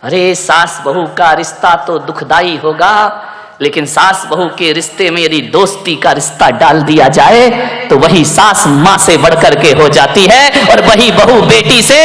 अरे सास बहू का रिश्ता तो दुखदाई होगा, लेकिन सास बहू के रिश्ते में यदि दोस्ती का रिश्ता डाल दिया जाए तो वही सास माँ से बढ़कर के हो जाती है और वही बहू बेटी से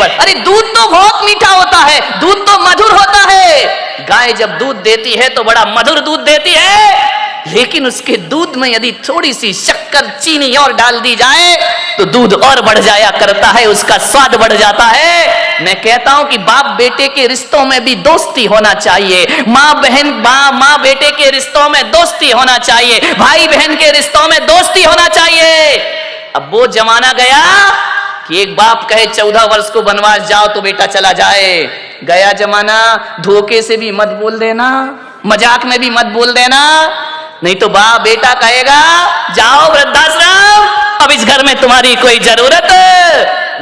अरे दूध तो बहुत मीठा होता है, दूध तो मधुर होता है। गाय जब दूध देती है तो बड़ा मधुर दूध देती है, लेकिन उसके दूध में यदि थोड़ी सी शक्कर चीनी और डाल दी जाए तो दूध और बढ़ जाया करता है, उसका स्वाद बढ़ जाता है। मैं कहता हूं कि बाप बेटे के रिश्तों में भी दोस्ती होना चाहिए, माँ बहन माँ बेटे के रिश्तों में दोस्ती होना चाहिए, भाई बहन के रिश्तों में दोस्ती होना चाहिए। अब वो जमाना गया कि एक बाप कहे 14 वर्ष को वनवास जाओ तो बेटा चला जाए। गया जमाना, धोखे से भी मत बोल देना, मजाक में भी मत बोल देना, नहीं तो बाप बेटा कहेगा जाओ वृद्धाश्रम, अब इस घर में तुम्हारी कोई जरूरत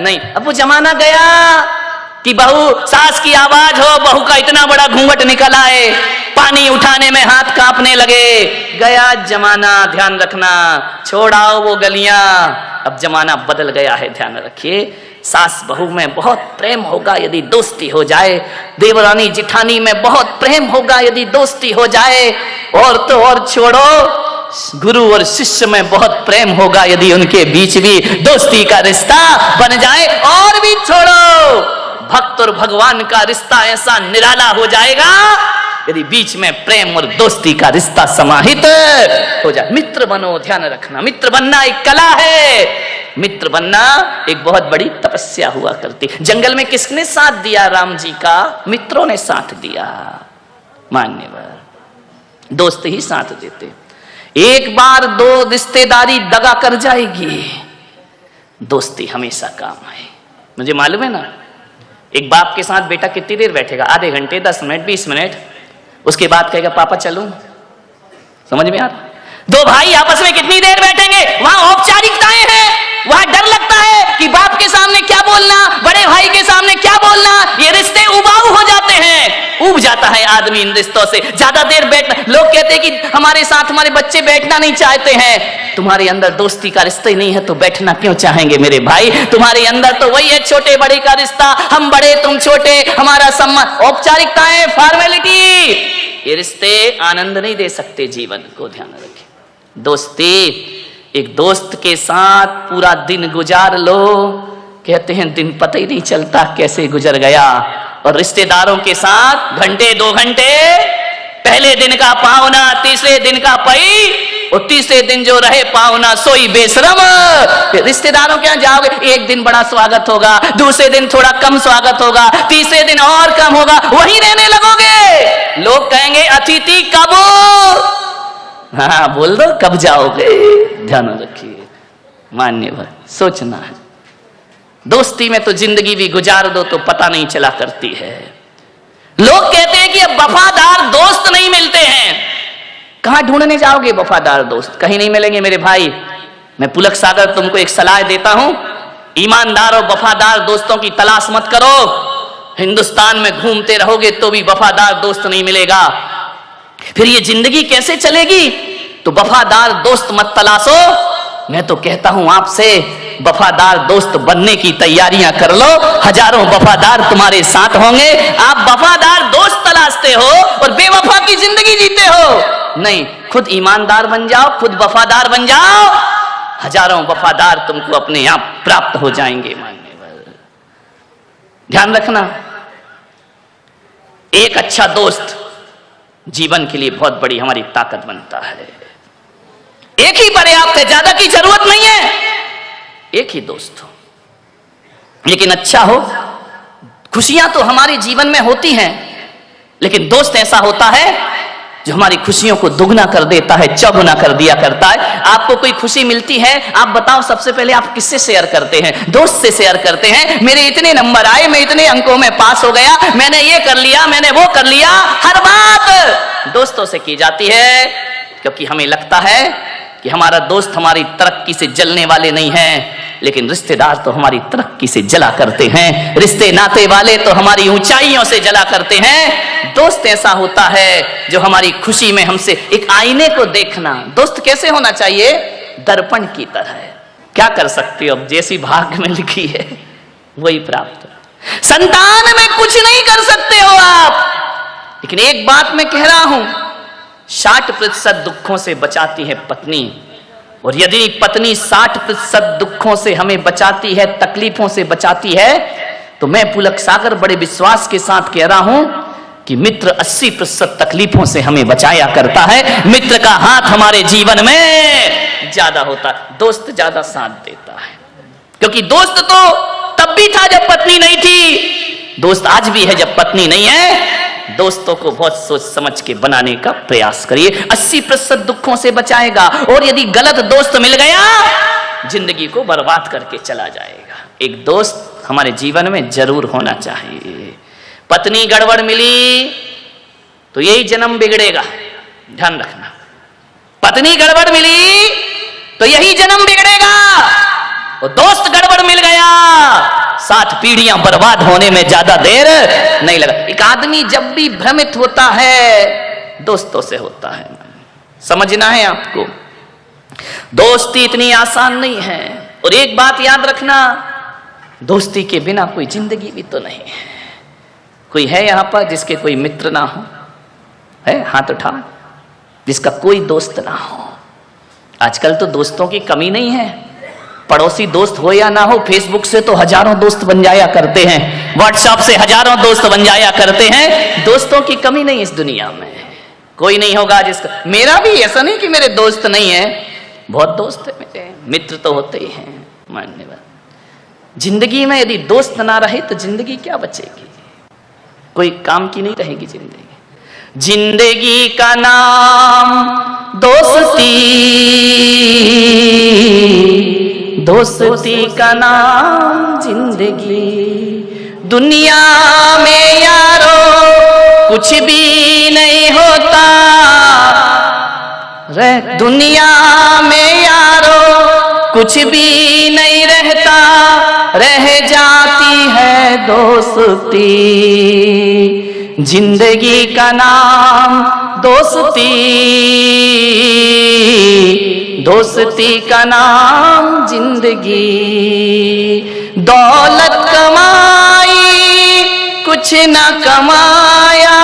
नहीं। अब वो जमाना गया कि बहू सास की आवाज हो, बहू का इतना बड़ा घूंघट निकल आए, पानी उठाने में हाथ कांपने लगे। गया जमाना, ध्यान रखना, छोड़ाओ वो गलियां। अब जमाना बदल गया है, ध्यान रखिए। सास बहू में बहुत प्रेम होगा यदि दोस्ती हो जाए, देवरानी जिठानी में बहुत प्रेम होगा यदि दोस्ती हो जाए, और तो और छोड़ो गुरु और शिष्य में बहुत प्रेम होगा यदि उनके बीच भी दोस्ती का रिश्ता बन जाए, और भी छोड़ो भक्त और भगवान का रिश्ता ऐसा निराला हो जाएगा यदि बीच में प्रेम और दोस्ती का रिश्ता समाहित हो जाए। मित्र बनो, ध्यान रखना, मित्र बनना एक कला है, मित्र बनना एक बहुत बड़ी तपस्या हुआ करती। जंगल में किसने साथ दिया राम जी का? मित्रों ने साथ दिया, मान्यवर, दोस्त ही साथ देते। एक बार दो रिश्तेदारी दगा कर जाएगी, दोस्ती हमेशा काम है। मुझे मालूम है ना, एक बाप के साथ बेटा कितनी देर बैठेगा? आधे घंटे, 10 मिनट, 20 मिनट, उसके बाद कहेगा पापा चलूं। समझ में आ रहा? दो भाई आपस में कितनी देर बैठेंगे? वहां औपचारिकताएं हैं, वहां डर लगता है कि बाप के सामने क्या बोलना, बड़े भाई के सामने क्या बोलना, ये रिश्ते उबाऊ हो जाते हैं, उब जाता है आदमी इन रिश्तों से। ज्यादा देर बैठना, लोग कहते हैं कि हमारे साथ हमारे बच्चे बैठना नहीं चाहते हैं। तुम्हारे अंदर दोस्ती का रिश्ता ही नहीं है तो बैठना क्यों चाहेंगे मेरे भाई? तुम्हारे अंदर तो वही है छोटे बड़े का रिश्ता, हम बड़े तुम छोटे, हमारा सम्मान, औपचारिकताएं, फॉर्मेलिटी, ये रिश्ते आनंद नहीं दे सकते जीवन को, ध्यान रखें। दोस्ती, एक दोस्त के साथ पूरा दिन गुजार लो, कहते हैं दिन पता ही नहीं चलता कैसे गुजर गया। और रिश्तेदारों के साथ घंटे 2 घंटे, पहले दिन का पावना, तीसरे दिन का पई, और तीसरे दिन जो रहे पावना सोई बेशरम। रिश्तेदारों के यहाँ जाओगे, एक दिन बड़ा स्वागत होगा, दूसरे दिन थोड़ा कम स्वागत होगा, तीसरे दिन और कम होगा, वहीं रहने लगोगे। लोग कहेंगे अतिथि कब? हाँ बोल दो कब जाओगे, ध्यान रखिए, मान्यवर, सोचना है। दोस्ती में तो जिंदगी भी गुजार दो तो पता नहीं चला करती है। लोग कहते हैं कि अब वफादार दोस्त नहीं मिलते हैं। कहां ढूंढने जाओगे वफादार दोस्त? कहीं नहीं मिलेंगे मेरे भाई। मैं पुलक सागर तुमको एक सलाह देता हूं, ईमानदार और वफादार दोस्तों की तलाश मत करो। हिंदुस्तान में घूमते रहोगे तो भी वफादार दोस्त नहीं मिलेगा, फिर ये जिंदगी कैसे चलेगी? तो वफादार दोस्त मत तलाशो। मैं तो कहता हूं आपसे, वफादार दोस्त बनने की तैयारियां कर लो, हजारों वफादार तुम्हारे साथ होंगे। आप वफादार दोस्त तलाशते हो और बेवफा की जिंदगी जीते हो। नहीं, खुद ईमानदार बन जाओ, खुद वफादार बन जाओ, हजारों वफादार तुमको अपने आप प्राप्त हो जाएंगे। मान्यवर, ध्यान रखना, एक अच्छा दोस्त जीवन के लिए बहुत बड़ी हमारी ताकत बनता है। एक ही पर्याप्त है, ज्यादा की जरूरत नहीं है, एक ही दोस्त हो, लेकिन अच्छा हो। खुशियां तो हमारे जीवन में होती हैं, लेकिन दोस्त ऐसा होता है जो हमारी खुशियों को दुगना कर देता है, चौगुना कर दिया करता है। आपको कोई खुशी मिलती है, आप बताओ सबसे पहले आप किससे शेयर करते हैं? दोस्त से शेयर करते हैं। मेरे इतने नंबर आए, मैं इतने अंकों में पास हो गया, मैंने ये कर लिया, मैंने वो कर लिया, हर बात दोस्तों से की जाती है, क्योंकि हमें लगता है कि हमारा दोस्त हमारी तरक्की से जलने वाले नहीं हैं, लेकिन रिश्तेदार तो हमारी तरक्की से जला करते हैं, रिश्ते नाते वाले तो हमारी ऊंचाइयों से जला करते हैं। दोस्त ऐसा होता है जो हमारी खुशी में हमसे, एक आईने को देखना, दोस्त कैसे होना चाहिए? दर्पण की तरह। क्या कर सकते हो, अब जैसी भाग्य में लिखी है वही प्राप्त। संतान में कुछ नहीं कर सकते हो आप, लेकिन एक बात मैं कह रहा हूं, 60% दुखों से बचाती है पत्नी। और यदि पत्नी 60% दुखों से हमें बचाती है, तकलीफों से बचाती है, तो मैं पुलक सागर बड़े विश्वास के साथ कह रहा हूं कि मित्र 80% तकलीफों से हमें बचाया करता है। मित्र का हाथ हमारे जीवन में ज्यादा होता है, दोस्त ज्यादा साथ देता है। क्योंकि दोस्त तो तब भी था जब पत्नी नहीं थी, दोस्त आज भी है जब पत्नी नहीं है। दोस्तों को बहुत सोच समझ के बनाने का प्रयास करिए, 80% दुखों से बचाएगा। और यदि गलत दोस्त मिल गया, जिंदगी को बर्बाद करके चला जाएगा। एक दोस्त हमारे जीवन में जरूर होना चाहिए। पत्नी गड़बड़ मिली तो यही जन्म बिगड़ेगा, ध्यान रखना। पत्नी गड़बड़ मिली तो यही जन्म बिगड़ेगा, और दोस्त गड़बड़ मिल गया, 7 पीढ़ियां बर्बाद होने में ज्यादा देर नहीं लगा। एक आदमी जब भी भ्रमित होता है, दोस्तों से होता है। समझना है आपको, दोस्ती इतनी आसान नहीं है। और एक बात याद रखना, दोस्ती के बिना कोई जिंदगी भी तो नहीं है। कोई है यहां पर जिसके कोई मित्र ना हो? है? हाथ उठा, जिसका कोई दोस्त ना हो। आजकल तो दोस्तों की कमी नहीं है। पड़ोसी दोस्त हो या ना हो, फेसबुक से तो हजारों दोस्त बन जाया करते हैं, व्हाट्सएप से हजारों दोस्त बन जाया करते हैं। दोस्तों की कमी नहीं इस दुनिया में। कोई नहीं होगा जिसका, मेरा भी ऐसा नहीं कि मेरे दोस्त नहीं है, बहुत दोस्त है मेरे, मित्र तो होते ही हैं। मान्यवर, जिंदगी में यदि दोस्त ना रहे तो जिंदगी क्या बचेगी? कोई काम की नहीं रहेगी जिंदगी। जिंदगी का नाम दोस्ती, दोस्ती का नाम जिंदगी। दुनिया में यारो कुछ भी नहीं होता रे, दुनिया में यारो कुछ भी नहीं रहता, रह जाती है दोस्ती। जिंदगी का नाम दोस्ती, दोस्ती का नाम जिंदगी। दौलत कमाई कुछ न कमाया,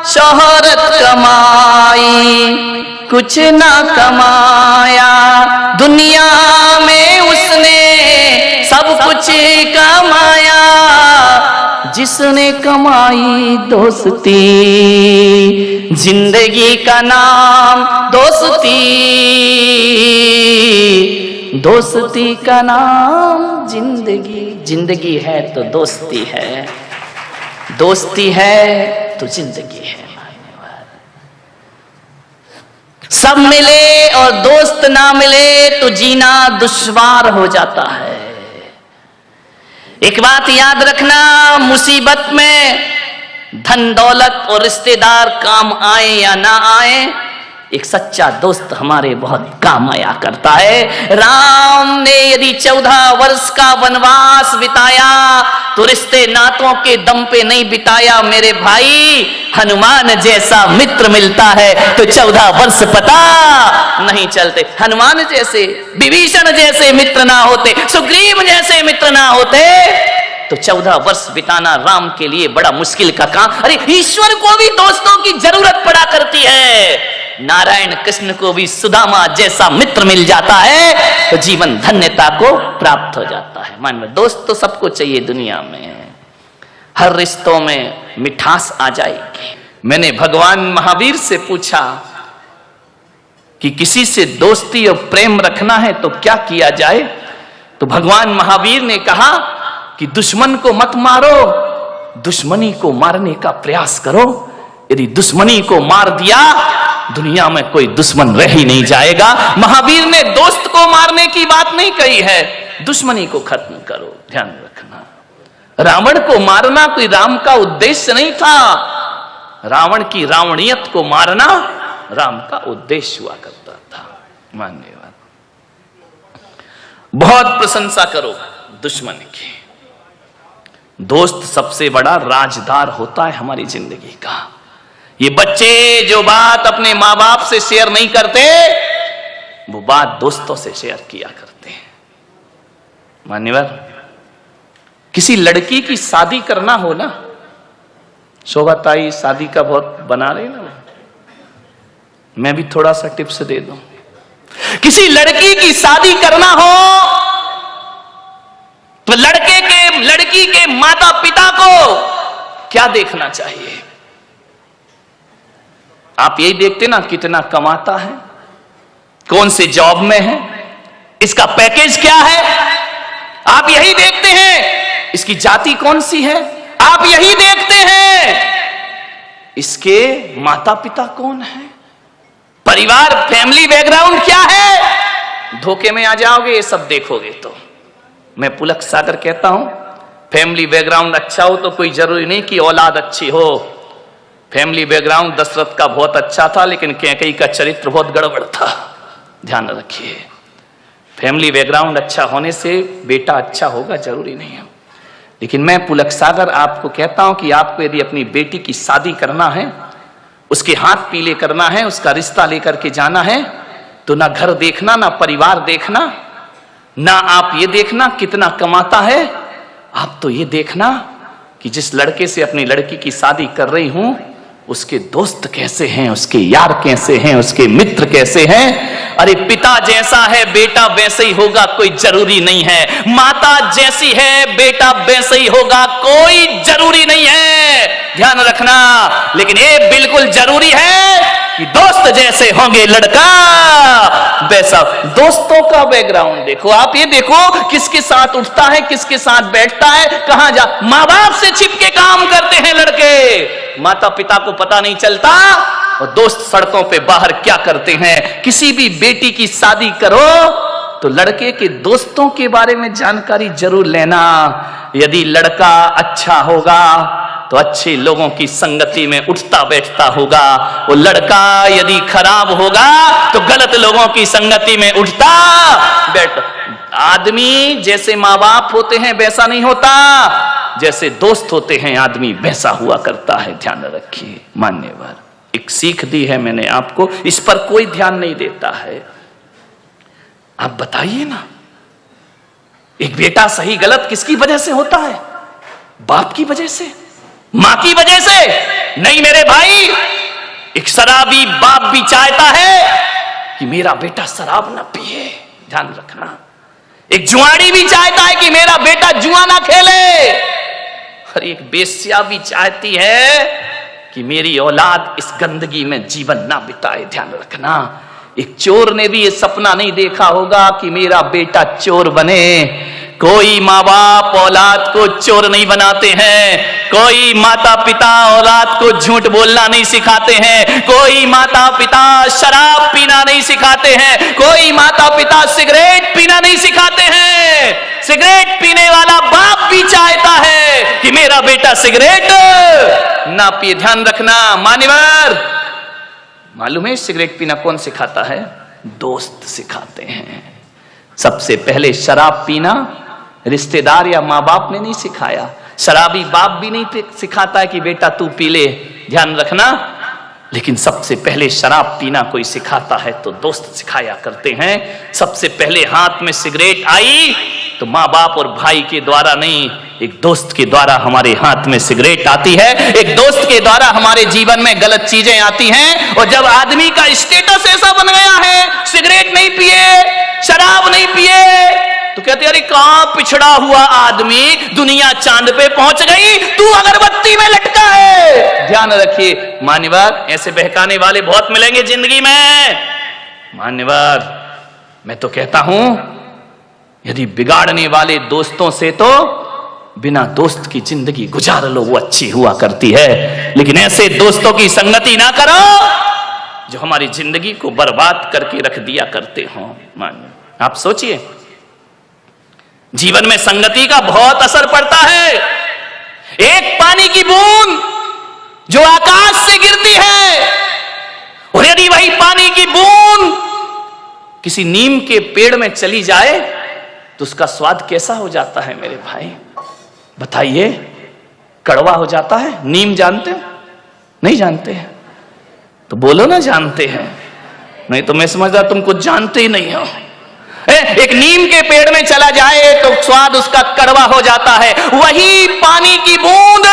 शोहरत कमाई कुछ न कमाया, दुनिया में उसने सब कुछ कमाया, जिसने कमाई दोस्ती। जिंदगी का नाम दोस्ती, दोस्ती का नाम जिंदगी। जिंदगी है तो दोस्ती है, दोस्ती है तो जिंदगी है। सब मिले और दोस्त ना मिले तो जीना दुश्वार हो जाता है। एक बात याद रखना, मुसीबत में धन दौलत और रिश्तेदार काम आए या ना आए, एक सच्चा दोस्त हमारे बहुत काम आया करता है। राम ने यदि 14 वर्ष का वनवास बिताया तो रिश्ते नातों के दम पे नहीं बिताया मेरे भाई। हनुमान जैसा मित्र मिलता है तो 14 वर्ष पता नहीं चलते। हनुमान जैसे, विभीषण जैसे मित्र ना होते, सुग्रीव जैसे मित्र ना होते तो 14 वर्ष बिताना राम के लिए बड़ा मुश्किल का काम। अरे ईश्वर को भी दोस्तों की जरूरत पड़ा करती है। नारायण कृष्ण को भी सुदामा जैसा मित्र मिल जाता है तो जीवन धन्यता को प्राप्त हो जाता है। मान लो, दोस्त तो सबको चाहिए दुनिया में, हर रिश्तों में मिठास आ जाएगी। मैंने भगवान महावीर से पूछा कि किसी से दोस्ती और प्रेम रखना है तो क्या किया जाए, तो भगवान महावीर ने कहा कि दुश्मन को मत मारो, दुश्मनी को मारने का प्रयास करो। यदि दुश्मनी को मार दिया, दुनिया में कोई दुश्मन रह ही नहीं जाएगा। महावीर ने दोस्त को मारने की बात नहीं कही है, दुश्मनी को खत्म करो। ध्यान रखना, रावण को मारना कोई राम का उद्देश्य नहीं था। रावण की रावणियत को मारना राम का उद्देश्य हुआ करता था। मान्यवाद, बहुत प्रशंसा करो दुश्मन की। दोस्त सबसे बड़ा राजदार होता है हमारी जिंदगी का। ये बच्चे जो बात अपने माँ बाप से शेयर नहीं करते, वो बात दोस्तों से शेयर किया करते हैं। मान्यवर, किसी लड़की की शादी करना हो ना, शोभा ताई शादी का बहुत बना रही ना, मैं भी थोड़ा सा टिप्स दे दूं। किसी लड़की की शादी करना हो तो लड़की के माता पिता को क्या देखना चाहिए? आप यही देखते ना कितना कमाता है, कौन से जॉब में है, इसका पैकेज क्या है, आप यही देखते हैं। इसकी जाति कौन सी है, आप यही देखते हैं। इसके माता पिता कौन है, परिवार फैमिली बैकग्राउंड क्या है, धोखे में आ जाओगे ये सब देखोगे तो। मैं पुलक सागर कहता हूं, फैमिली बैकग्राउंड अच्छा हो तो कोई जरूरी नहीं कि औलाद अच्छी हो। फैमिली बैकग्राउंड दशरथ का बहुत अच्छा था, लेकिन कैकेयी का चरित्र बहुत गड़बड़ था। ध्यान रखिए, फैमिली बैकग्राउंड अच्छा होने से बेटा अच्छा होगा जरूरी नहीं है। लेकिन मैं पुलक सागर आपको कहता हूं कि आपको यदि अपनी बेटी की शादी करना है, उसके हाथ पीले करना है, उसका रिश्ता लेकर के जाना है, तो ना घर देखना, ना परिवार देखना, ना आप ये देखना कितना कमाता है, आप तो ये देखना कि जिस लड़के से अपनी लड़की की शादी कर रही हूं उसके दोस्त कैसे हैं, उसके यार कैसे हैं, उसके मित्र कैसे हैं। अरे पिता जैसा है बेटा वैसे ही होगा कोई जरूरी नहीं है, माता जैसी है बेटा वैसे ही होगा कोई जरूरी नहीं है, ध्यान रखना। लेकिन ये बिल्कुल जरूरी है कि दोस्त जैसे होंगे लड़का वैसा। दोस्तों का बैकग्राउंड देखो, आप ये देखो किसके साथ उठता है, किसके साथ बैठता है, कहां जा, मां बाप से छिपके काम करते हैं लड़के, माता पिता को पता नहीं चलता, और दोस्त सड़कों पे बाहर क्या करते हैं। किसी भी बेटी की शादी करो तो लड़के के दोस्तों के बारे में जानकारी जरूर लेना। यदि लड़का अच्छा होगा तो अच्छे लोगों की संगति में उठता बैठता होगा, वो लड़का यदि खराब होगा तो गलत लोगों की संगति में उठता बैठता। आदमी जैसे माँ बाप होते हैं वैसा नहीं होता, जैसे दोस्त होते हैं आदमी वैसा हुआ करता है। ध्यान रखिए, मान्यवर एक सीख दी है मैंने आपको, इस पर कोई ध्यान नहीं देता है। आप बताइए ना, एक बेटा सही गलत किसकी वजह से होता है? बाप की वजह से, मां की वजह से नहीं मेरे भाई। एक शराबी बाप भी चाहता है कि मेरा बेटा शराब ना पिए, ध्यान रखना। एक जुआड़ी भी चाहता है कि मेरा बेटा जुआ ना खेले, और एक बेश्या भी चाहती है कि मेरी औलाद इस गंदगी में जीवन ना बिताए, ध्यान रखना। एक चोर ने भी ये सपना नहीं देखा होगा कि मेरा बेटा चोर बने। कोई माँ बाप औलाद को चोर नहीं बनाते हैं, कोई माता पिता औलाद को झूठ बोलना नहीं सिखाते हैं, कोई माता पिता शराब पीना नहीं सिखाते हैं, कोई माता पिता सिगरेट पीना नहीं सिखाते हैं। सिगरेट पीने वाला बाप भी चाहता है कि मेरा बेटा सिगरेट ना पिए, ध्यान रखना। मान्यवर मालूम है सिगरेट पीना कौन सिखाता है? दोस्त सिखाते हैं। सबसे पहले शराब पीना रिश्तेदार या माँ बाप ने नहीं सिखाया, शराबी बाप भी नहीं सिखाता है कि बेटा तू पी ले, ध्यान रखना। लेकिन सबसे पहले शराब पीना कोई सिखाता है तो दोस्त सिखाया करते हैं। सबसे पहले हाथ में सिगरेट आई तो माँ बाप और भाई के द्वारा नहीं, एक दोस्त के द्वारा हमारे हाथ में सिगरेट आती है, एक दोस्त के द्वारा हमारे जीवन में गलत चीजें आती हैं। और जब आदमी का स्टेटस ऐसा बन गया है, सिगरेट नहीं पिए, शराब नहीं पिए, तो कहते अरे कहां पिछड़ा हुआ आदमी, दुनिया चांद पे पहुंच गई, तू अगरबत्ती में लटका है। ध्यान रखिए मान्यवर, ऐसे बहकाने वाले बहुत मिलेंगे जिंदगी में। मान्यवर मैं तो कहता हूं यदि बिगाड़ने वाले दोस्तों से तो बिना दोस्त की जिंदगी गुजार लो, वो अच्छी हुआ करती है। लेकिन ऐसे दोस्तों की संगति ना करो जो हमारी जिंदगी को बर्बाद करके रख दिया करते हो। मान्य आप सोचिए, जीवन में संगति का बहुत असर पड़ता है। एक पानी की बूंद जो आकाश से गिरती है, और यदि वही पानी की बूंद किसी नीम के पेड़ में चली जाए तो उसका स्वाद कैसा हो जाता है मेरे भाई? बताइए, कड़वा हो जाता है। नीम जानते हो? नहीं जानते हैं तो बोलो ना जानते हैं, नहीं तो मैं समझदा तुम कुछ जानते ही नहीं हो। एक नीम के पेड़ में चला जाए तो स्वाद उसका कड़वा हो जाता है। वही पानी की बूंद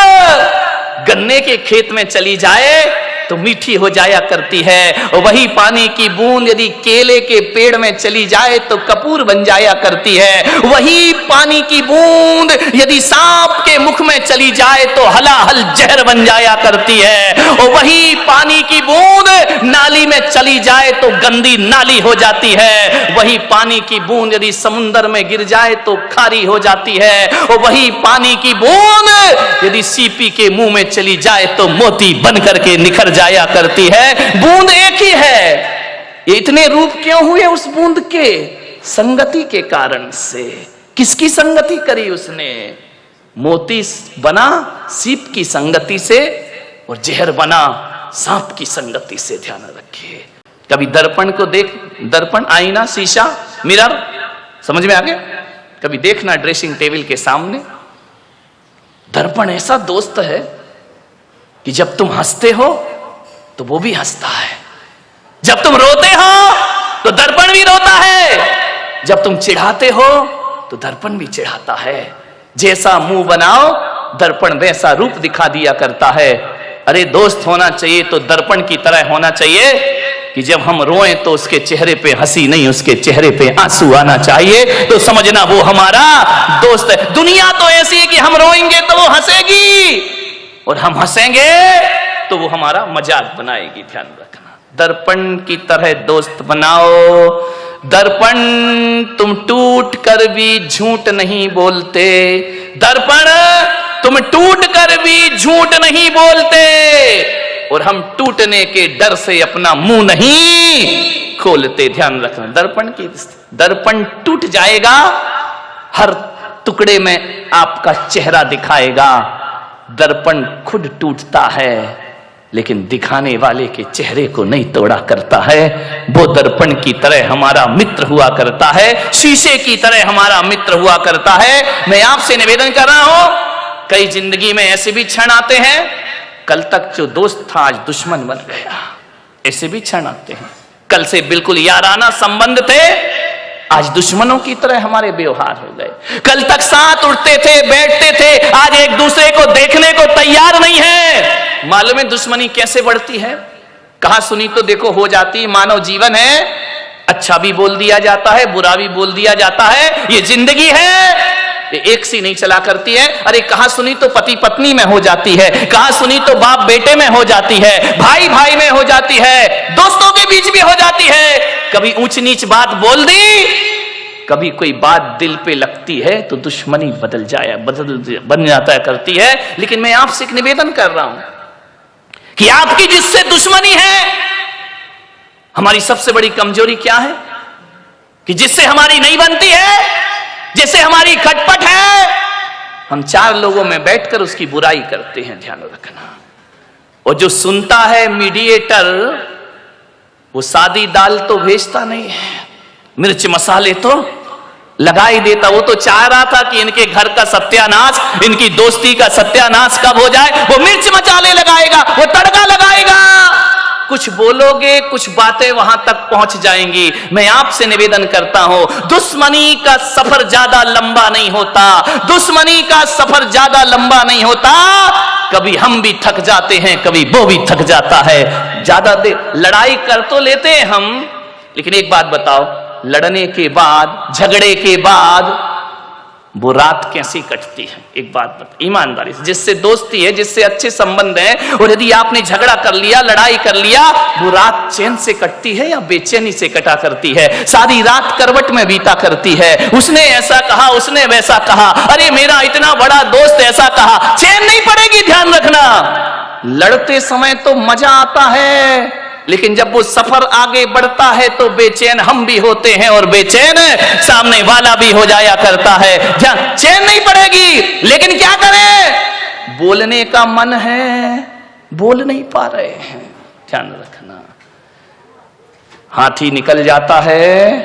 गन्ने के खेत में चली जाए तो मीठी हो जाया करती है। वही पानी की बूंद यदि केले के पेड़ में चली जाए तो कपूर बन जाया करती है। वही पानी की बूंद यदि सांप के मुख में चली जाए तो हलाहल जहर बन जाया करती है। और वही पानी की बूंद नाली में चली जाए तो गंदी नाली हो जाती है। वही पानी की बूंद यदि समुद्र में गिर जाए तो खारी हो जाती है। और वही पानी की बूंद यदि सीपी के मुंह में चली जाए तो मोती बन करके निखर जाया करती है। बूंद एक ही है। ये इतने रूप क्यों हुए उस बूंद के? संगति के कारण से। किसकी संगति करी उसने? मोती बना सीप की संगति से और जहर बना सांप की संगति से। ध्यान रखिए। कभी दर्पण को देख, दर्पण, आईना, शीशा, मिरर, समझ में आ गया? कभी देखना ड्रेसिंग टेबल के सामने दर्पण ऐसा दोस्त है कि जब तुम हंसते हो तो वो भी हंसता है, जब तुम रोते हो तो दर्पण भी रोता है, जब तुम चिढ़ाते हो तो दर्पण भी चिढ़ाता है। जैसा मुंह बनाओ दर्पण वैसा रूप दिखा दिया करता है। अरे दोस्त होना चाहिए तो दर्पण की तरह होना चाहिए कि जब हम रोएं तो उसके चेहरे पे हंसी नहीं, उसके चेहरे पे आंसू आना चाहिए, तो समझना वो हमारा दोस्त है। दुनिया तो ऐसी है कि हम रोएंगे तो वो हंसेगी और हम हंसेंगे तो वो हमारा मजाक बनाएगी। ध्यान रखना। दर्पण की तरह दोस्त बनाओ। दर्पण तुम टूट कर भी झूठ नहीं बोलते। दर्पण तुम टूट कर भी झूठ नहीं बोलते और हम टूटने के डर से अपना मुंह नहीं खोलते। ध्यान रखना। दर्पण टूट जाएगा, हर टुकड़े में आपका चेहरा दिखाएगा। दर्पण खुद टूटता है लेकिन दिखाने वाले के चेहरे को नहीं तोड़ा करता है। वो दर्पण की तरह हमारा मित्र हुआ करता है, शीशे की तरह हमारा मित्र हुआ करता है। मैं आपसे निवेदन कर रहा हूं, कई जिंदगी में ऐसे भी क्षण आते हैं, कल तक जो दोस्त था आज दुश्मन बन गया। ऐसे भी क्षण आते हैं, कल से बिल्कुल याराना संबंध थे, आज दुश्मनों की तरह हमारे व्यवहार हो गए। कल तक साथ उठते थे, बैठते थे, आज एक दूसरे को देखने को तैयार नहीं है। मालूम है दुश्मनी कैसे बढ़ती है? कहा सुनी तो देखो हो जाती। मानव जीवन है, अच्छा भी बोल दिया जाता है, बुरा भी बोल दिया जाता है। ये जिंदगी है, ये एक सी नहीं चला करती है। अरे कहा सुनी तो पति पत्नी में हो जाती है, कहा सुनी तो बाप बेटे में हो जाती है, भाई भाई में हो जाती है, दोस्तों के बीच भी हो जाती है। कभी ऊंच नीच बात बोल दी, कभी कोई बात दिल पे लगती है तो दुश्मनी बन जाता करती है। लेकिन मैं आपसे एक निवेदन कर रहा हूं कि आपकी जिससे दुश्मनी है, हमारी सबसे बड़ी कमजोरी क्या है? कि जिससे हमारी नहीं बनती है, जिससे हमारी खटपट है, हम चार लोगों में बैठकर उसकी बुराई करते हैं। ध्यान रखना। और जो सुनता है मीडिएटर, वो सादी दाल तो भेजता नहीं है, मिर्च मसाले तो लगा ही देता। वो तो चाह रहा था कि इनके घर का सत्यानाश, इनकी दोस्ती का सत्यानाश कब हो जाए। वो मिर्च मसाले लगाएगा, वो तड़का लगाएगा। कुछ बोलोगे, कुछ बातें वहां तक पहुंच जाएंगी। मैं आपसे निवेदन करता हूं, दुश्मनी का सफर ज्यादा लंबा नहीं होता, दुश्मनी का सफर ज्यादा लंबा नहीं होता। कभी हम भी थक जाते हैं, कभी वो भी थक जाता है। ज्यादा देर लड़ाई कर तो लेते हैं हम, लेकिन एक बात बताओ, लड़ने के बाद, झगड़े के बाद वो रात कैसी कटती है? एक बात बता ईमानदारी से। जिससे दोस्ती है, जिससे अच्छे संबंध हैं, और यदि आपने झगड़ा कर लिया, लड़ाई कर लिया, वो रात चैन से कटती है या बेचैनी से कटा करती है? सारी रात करवट में बीता करती है। उसने ऐसा कहा, उसने वैसा कहा, अरे मेरा इतना बड़ा दोस्त ऐसा कहा, चैन नहीं पड़ेगी। ध्यान रखना। लड़ते समय तो मजा आता है, लेकिन जब वो सफर आगे बढ़ता है तो बेचैन हम भी होते हैं और बेचैन सामने वाला भी हो जाया करता है। ध्यान, चैन नहीं पड़ेगी, लेकिन क्या करें? बोलने का मन है, बोल नहीं पा रहे हैं। ध्यान रखना। हाथी निकल जाता है,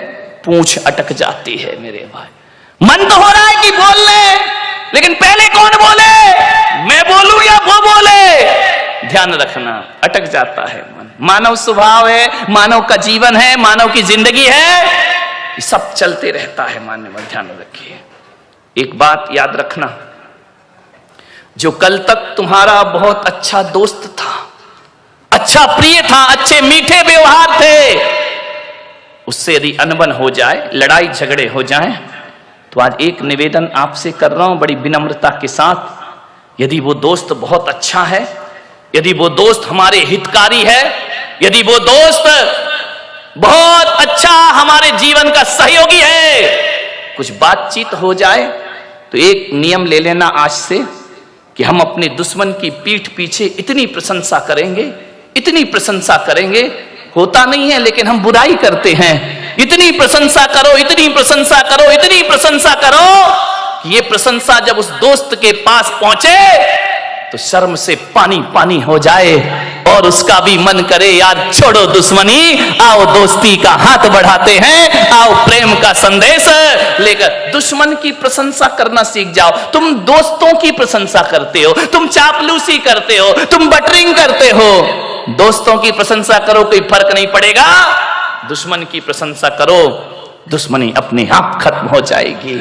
पूंछ अटक जाती है। मेरे भाई, मन तो हो रहा है कि बोल ले, लेकिन पहले कौन बोले? मैं बोलूं या वो बोले? ध्यान रखना, अटक जाता है मन। मानव स्वभाव है, मानव का जीवन है, मानव की जिंदगी है ये सब चलते रहता है। मान्यवर ध्यान रखिए, एक बात याद रखना, जो कल तक तुम्हारा बहुत अच्छा दोस्त था, अच्छा प्रिय था, अच्छे मीठे व्यवहार थे, उससे यदि अनबन हो जाए, लड़ाई झगड़े हो जाएं, तो आज एक निवेदन आपसे कर रहा हूं बड़ी विनम्रता के साथ, यदि वो दोस्त बहुत अच्छा है, यदि वो दोस्त हमारे हितकारी है, यदि वो दोस्त बहुत अच्छा हमारे जीवन का सहयोगी है, कुछ बातचीत हो जाए तो एक नियम ले लेना आज से कि हम अपने दुश्मन की पीठ पीछे इतनी प्रशंसा करेंगे, इतनी प्रशंसा करेंगे, होता नहीं है लेकिन हम बुराई करते हैं, इतनी प्रशंसा करो, इतनी प्रशंसा करो, इतनी प्रशंसा करो कि ये प्रशंसा जब उस दोस्त के पास पहुंचे तो शर्म से पानी पानी हो जाए और उसका भी मन करे यार छोड़ो दुश्मनी, आओ दोस्ती का हाथ बढ़ाते हैं, आओ प्रेम का संदेश लेकर। दुश्मन की प्रशंसा करना सीख जाओ। तुम दोस्तों की प्रशंसा करते हो, तुम चापलूसी करते हो, तुम बटरिंग करते हो, दोस्तों की प्रशंसा करो, कोई फर्क नहीं पड़ेगा। दुश्मन की प्रशंसा करो, दुश्मनी अपने आप खत्म हो जाएगी।